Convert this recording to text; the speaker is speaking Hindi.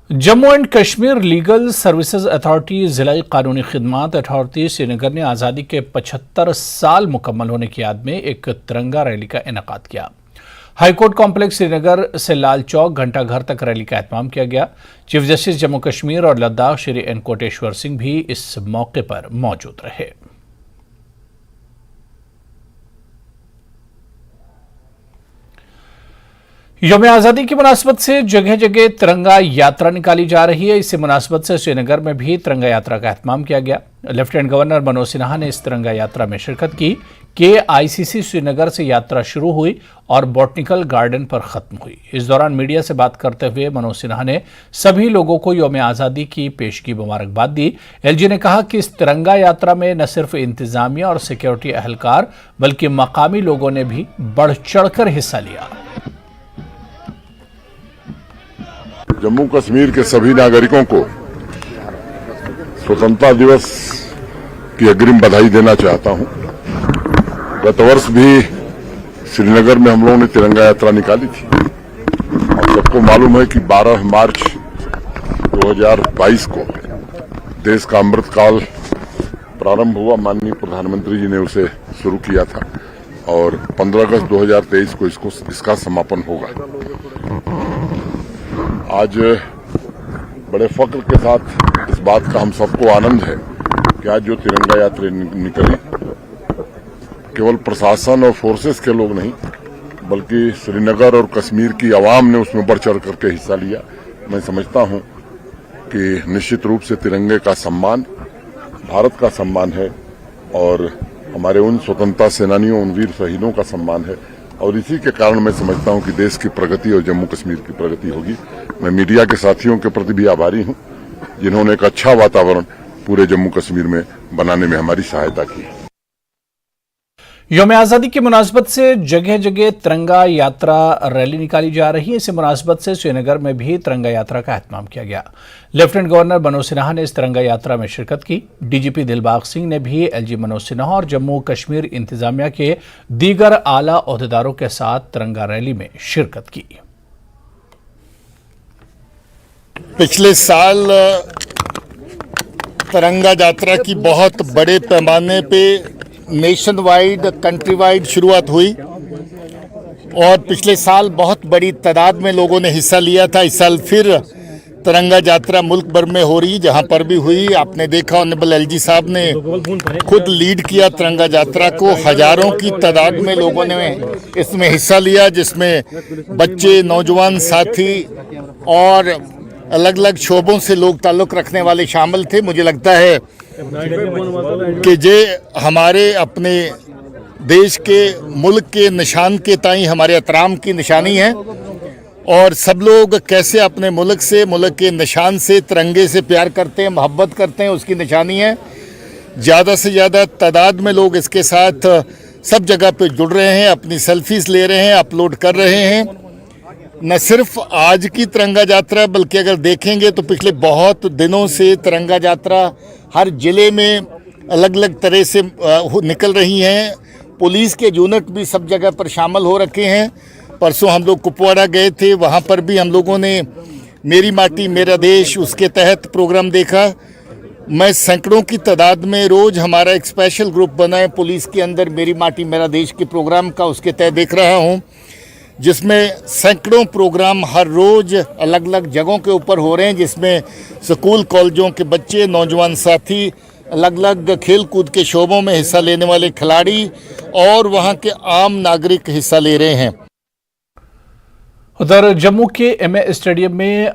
Jammu and Kashmir legal services authority जिला कानूनी खिदमत अथॉरिटी श्रीनगर ने आज़ादी के 75 साल मुकम्मल होने की याद में एक तिरंगा रैली का इनेकाद किया। हाईकोर्ट कॉम्प्लेक्स श्रीनगर से लाल चौक घंटाघर तक रैली का एहतमाम किया गया। चीफ जस्टिस जम्मू कश्मीर और लद्दाख श्री एन कोटेश्वर सिंह भी इस मौके पर मौजूद रहे। यौम आज़ादी की मुनासबत से जगह जगह तिरंगा यात्रा निकाली जा रही है। इसी मुनासबत से श्रीनगर में भी तिरंगा यात्रा का एहतमाम किया गया। लेफ्टिनेंट गवर्नर मनोज सिन्हा ने इस तिरंगा यात्रा में शिरकत की। KICC श्रीनगर से यात्रा शुरू हुई और बॉटनिकल गार्डन पर खत्म हुई। इस दौरान मीडिया से बात करते हुए मनोज सिन्हा ने सभी लोगों को यौम आज़ादी की पेशगी मुबारकबाद दी। LG ने कहा कि इस तिरंगा यात्रा में न सिर्फ इंतजामिया और सिक्योरिटी अहलकार बल्कि मकामी लोगों ने भी बढ़ चढ़कर हिस्सा लिया। जम्मू कश्मीर के सभी नागरिकों को स्वतंत्रता दिवस की अग्रिम बधाई देना चाहता हूं। गत वर्ष भी श्रीनगर में हम लोगों ने तिरंगा यात्रा निकाली थी। आप सबको मालूम है कि 12 मार्च 2022 को देश का अमृतकाल प्रारंभ हुआ। माननीय प्रधानमंत्री जी ने उसे शुरू किया था और 15 अगस्त 2023 को इसका समापन होगा। आज बड़े फख्र के साथ इस बात का हम सबको आनंद है कि आज जो तिरंगा यात्रा निकली केवल प्रशासन और फोर्सेस के लोग नहीं बल्कि श्रीनगर और कश्मीर की आवाम ने उसमें बढ़ चढ़ करके हिस्सा लिया। मैं समझता हूं कि निश्चित रूप से तिरंगे का सम्मान भारत का सम्मान है और हमारे उन स्वतंत्रता सेनानियों उन वीर शहीदों का सम्मान है और इसी के कारण मैं समझता हूं कि देश की प्रगति और जम्मू कश्मीर की प्रगति होगी। मैं मीडिया के साथियों के प्रति भी आभारी हूं जिन्होंने एक अच्छा वातावरण पूरे जम्मू कश्मीर में बनाने में हमारी सहायता की। यौम आज़ादी की मुनासबत से जगह जगह तिरंगा यात्रा रैली निकाली जा रही है। इसी मुनासबत से श्रीनगर में भी तिरंगा यात्रा का एहतमाम किया गया। लेफ्टिनेंट गवर्नर मनोज सिन्हा ने इस तिरंगा यात्रा में शिरकत की। DGP दिलबाग सिंह ने भी LG मनोज सिन्हा और जम्मू कश्मीर इंतजामिया के दीगर आला ओहदेदारों के साथ तिरंगा रैली में शिरकत की। पिछले साल तिरंगा यात्रा की बहुत बड़े पैमाने पे नेशन वाइड कंट्री वाइड शुरुआत हुई और पिछले साल बहुत बड़ी तादाद में लोगों ने हिस्सा लिया था। इस साल फिर तिरंगा यात्रा मुल्क भर में हो रही, जहां पर भी हुई आपने देखा ऑनरेबल LG साहब ने खुद लीड किया तिरंगा यात्रा को। हजारों की तादाद में लोगों ने इसमें हिस्सा लिया जिसमें बच्चे, नौजवान साथी और अलग अलग शोबों से लोग ताल्लुक़ रखने वाले शामिल थे। मुझे लगता है कि ये हमारे अपने देश के मुल्क के निशान के ताई हमारे एहतराम की निशानी है और सब लोग कैसे अपने मुल्क से, मुल्क के निशान से, तिरंगे से प्यार करते हैं, मोहब्बत करते हैं, उसकी निशानी है। ज़्यादा से ज़्यादा तादाद में लोग इसके साथ सब जगह पे जुड़ रहे हैं, अपनी सेल्फीज ले रहे हैं, अपलोड कर रहे हैं। न सिर्फ आज की तिरंगा यात्रा बल्कि अगर देखेंगे तो पिछले बहुत दिनों से तिरंगा यात्रा हर जिले में अलग अलग तरह से निकल रही हैं। पुलिस के यूनिट भी सब जगह पर शामिल हो रखे हैं। परसों हम लोग कुपवाड़ा गए थे, वहाँ पर भी हम लोगों ने मेरी माटी मेरा देश उसके तहत प्रोग्राम देखा। मैं सैकड़ों की तादाद में रोज़ हमारा एक स्पेशल ग्रुप बना है पुलिस के अंदर मेरी माटी मेरा देश के प्रोग्राम का, उसके तहत देख रहा हूँ जिसमें सैकड़ों प्रोग्राम हर रोज़ अलग अलग जगहों के ऊपर हो रहे हैं जिसमें स्कूल कॉलेजों के बच्चे, नौजवान साथी, अलग अलग खेल कूद के शोबों में हिस्सा लेने वाले खिलाड़ी और वहाँ के आम नागरिक हिस्सा ले रहे हैं। उधर जम्मू के MA स्टेडियम में